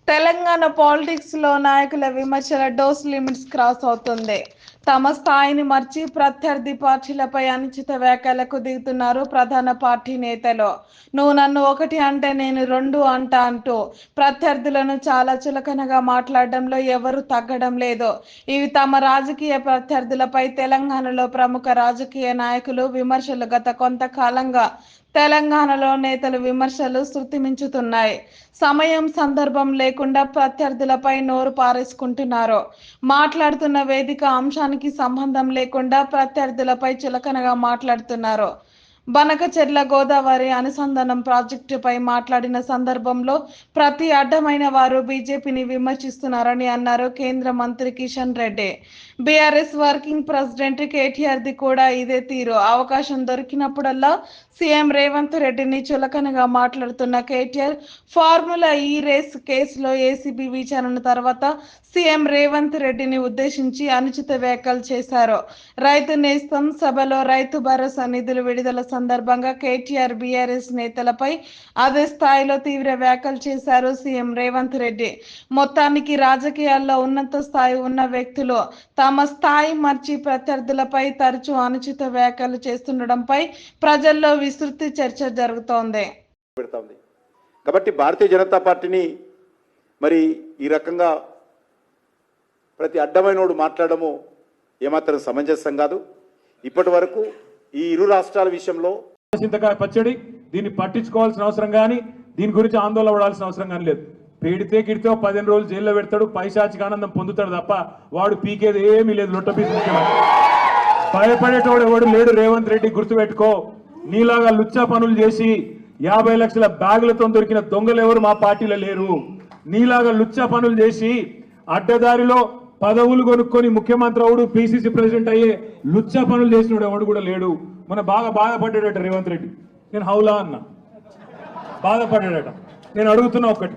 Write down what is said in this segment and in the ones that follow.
Telangana politics లో నాయకుల విమర్శల డోస్ లిమిట్స్ క్రాస్ అవుతుంది. తమ స్థాయిని మర్చి ప్రత్యర్థి పార్టీలపై అనుచిత వ్యాఖ్యలకు దిగుతున్నారు ప్రధాన పార్టీ నేతలు. నువ్వు నన్ను ఒకటి అంటే నేను రెండు అంటా అంటూ ప్రత్యర్థులను చాలా చులకనగా మాట్లాడడంలో ఎవరు తగ్గడం లేదు. ఇవి తమ రాజకీయ ప్రత్యర్థులపై తెలంగాణలో ప్రముఖ రాజకీయ నాయకులు విమర్శలు గత కొంతకాలంగా తెలంగాణలో నేతలు విమర్శలు శృతిమించుతున్నాయి. సమయం సందర్భం లేకుండా ప్రత్యర్థులపై నోరు పారేసుకుంటున్నారు. మాట్లాడుతున్న వేదిక అంశానికి సంబంధం లేకుండా ప్రత్యర్థులపై చులకనగా మాట్లాడుతున్నారు. బనకచెర్ల గోదావరి అనుసంధానం ప్రాజెక్టుపై మాట్లాడిన సందర్భంలో ప్రతి అడ్డమైన వారు బీజేపీని విమర్శిస్తున్నారని అన్నారు కేంద్ర మంత్రి Kishan Reddy. BRS working president కేటీఆర్ది కూడా ఇదే తీరు. అవకాశం దొరికినప్పుడల్లా సీఎం రేవంత్ రెడ్డిని చులకనగా మాట్లాడుతున్న కేటీఆర్ ఫార్ములా ఈ రేస్ కేసులో ఏసీబీ విచారణ తర్వాత సీఎం రేవంత్ రెడ్డిని ఉద్దేశించి అనుచిత వ్యాఖ్యలు చేశారు. రైతు నేస్తం సభలో రైతు భరోసా నిధులు విడుదల సందర్భంగా కేటీఆర్ బీఆర్ఎస్ నేతలపై అదే స్థాయిలో తీవ్ర వ్యాఖ్యలు చేశారు సీఎం రేవంత్ రెడ్డి. మొత్తానికి రాజకీయాల్లో ఉన్నత స్థాయి ఉన్న వ్యక్తులు తమ స్థాయి మర్చి ప్రత్యర్థులపై తరచూ అనుచిత వ్యాఖ్యలు చేస్తుండడంపై ప్రజల్లో విస్తృత చర్చ జరుగుతోంది. కాబట్టి భారతీయ జనతా పార్టీని మరి ఈ రకంగా ప్రతి అడ్డమైనోడు మాట్లాడము ఏమాత్రం సమంజసం కాదు. ఇప్పటి వరకు ఈ ఇరు రాష్ట్రాల విషయంలో చింతకాయ పచ్చడి దీన్ని పట్టించుకోవాల్సిన అవసరం కానీ దీని గురించి ఆందోళన పడాల్సిన అవసరం కానీ లేదు. పెడితే గిడితే 15 రోజులు జైల్లో పెడతాడు, పైశాచిక ఆనందం పొందుతాడు తప్ప వాడు పీకేది ఏమీ లేదు. లొట్టపీసు భయపడేటోడు ఎవడు లేడు. రేవంత్ రెడ్డి గుర్తుపెట్టుకో, నీలాగా లుచ్చా పనులు చేసి 50 లక్షల బ్యాగులతో దొరికిన దొంగలు ఎవరు మా పార్టీలో లేరు. నీలాగా లుచ్చా పనులు చేసి అడ్డదారిలో పదవులు కొనుక్కొని ముఖ్యమంత్రి అవుడు, పిసిసి ప్రెసిడెంట్ అయ్యే లుచ్చా పనులు చేసినోడు ఎవడు కూడా లేడు. మన బాగా బాధపడ్డాడట రేవంత్ రెడ్డి. నేను హౌలా అన్నా, బాధపడ్డాడట. నేను అడుగుతున్నా ఒక్కటి,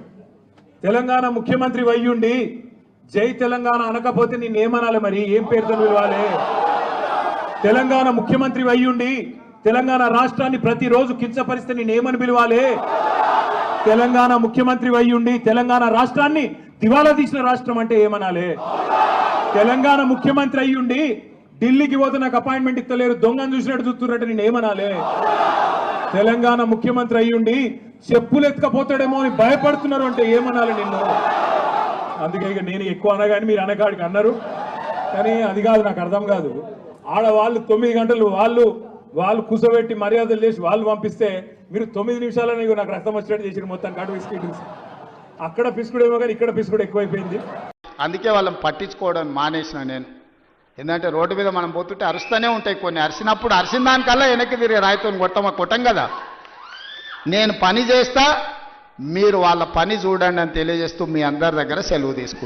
తెలంగాణ ముఖ్యమంత్రి అయ్యుండి జై తెలంగాణ అనకపోతే నేనేమనాలి? మరి ఏం పేరుతో పిలవాలి? తెలంగాణ ముఖ్యమంత్రి అయ్యుండి తెలంగాణ రాష్ట్రాన్ని ప్రతిరోజు కించపరిస్తే నేనేమని పిలవాలి? తెలంగాణ ముఖ్యమంత్రి అయ్యుండి తెలంగాణ రాష్ట్రాన్ని దివాలా తీసిన రాష్ట్రం అంటే ఏమనాలి? తెలంగాణ ముఖ్యమంత్రి అయ్యుండి ఢిల్లీకి పోతే నాకు అపాయింట్మెంట్ ఇస్తలేరు, దొంగను చూసినట్టు చూస్తున్నట్టు నేనేమనాలి? తెలంగాణ ముఖ్యమంత్రి అయ్యుండి చెప్పులు ఎత్తుకపోతాడేమో అని భయపడుతున్నారు అంటే ఏమనాలి నిన్ను? అందుకే ఇక నేను ఎక్కువ అనగాని మీరు అనగాడికి అన్నారు, కానీ అది కాదు, నాకు అర్థం కాదు. ఆడవాళ్ళు 9 గంటలు వాళ్ళు కూసబెట్టి మర్యాదలు చేసి వాళ్ళు పంపిస్తే మీరు 9 నిమిషాలని నాకు రక్తం వచ్చినట్టు చేసి మొత్తం కాటు బిస్కెట్ అక్కడ పిసుకుడేమో కానీ ఇక్కడ పిసుకుడు ఎక్కువైపోయింది. అందుకే వాళ్ళని పట్టించుకోవడం మానేసిన నేను. ఎందుకంటే రోడ్డు మీద మనం పోతుంటే అరుస్తూనే ఉంటాయి కొన్ని. అరిసినప్పుడు అరిసిన దానికల్లా వెనక్కి తిరిగి రాయితో కొట్టం కదా. నేను పని చేస్తా, మీరు వాళ్ళ పని చూడండి అని తెలియజేస్తూ మీ అందరి దగ్గర సెలవు తీసుకుంటాను.